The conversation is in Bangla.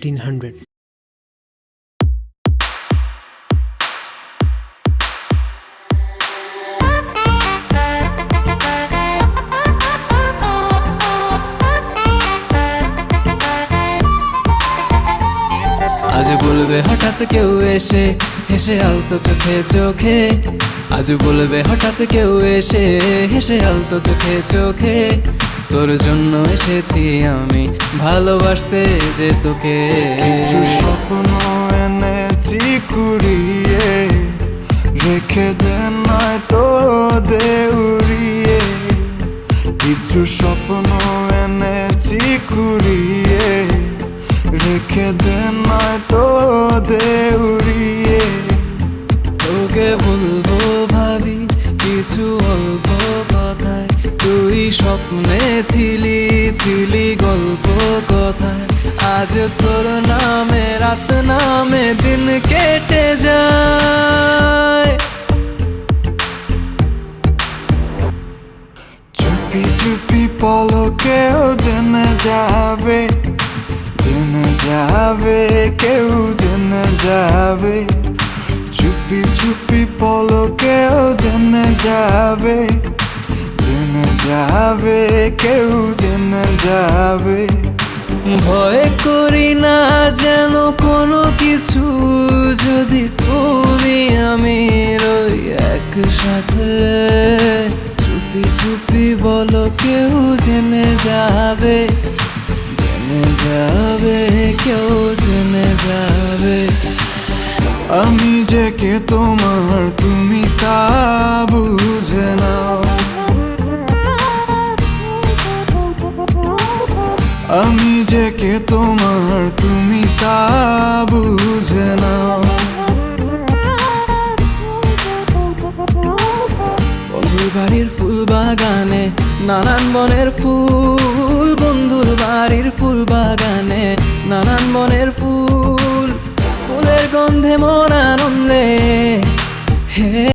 1800। আজ বলবে হঠাৎ কেউ এসে হেসে আলতো চোখে চোখে, আজ বলবে হঠাৎ কেউ এসে হেসে আলতো চোখে চোখে, তোর জন্য এসেছি আমি ভালোবাসতে যে তোকে। কিছু স্বপ্ন এনেছি কুড়িয়ে, রেখে দে নয়তো দে উড়িয়ে। কিছু স্বপ্ন এনেছি কুড়িয়ে, রেখে দে নয়তো দে উড়িয়ে। তোকে বলবো ভাবি কিছু অল্প কথায়, তুই স্বপ্নে ছিলি ছিলি গল্প কথায়। আজ তোর নামে রাত নামে দিন কেটে যায়। চুপি চুপি পলকেও জেনে যাবে, জেনে যাবে, কেউ জেনে যাবে। চুপি চুপি পলকেও জেনে যাবে, জেনে যাবে, কেউ জেনে যাবে। ভয় করি না যেন কোনো কিছু, যদি তুমি আমি রই একসাথে। চুপি চুপি বলো কেউ জেনে যাবে, জেনে যাবে, কেউ জেনে যাবে। আমি যে কে তোমার তুমি তা বুঝে নাও, আমি যে কে তোমার তুমি তা বুঝে নাও। বন্ধুর বাড়ির ফুল বাগানে নানান বনের ফুল, বন্ধুর বাড়ির ফুল বাগানে নানান বনের ফুল, ফুলের গন্ধে মন আনন্দে হে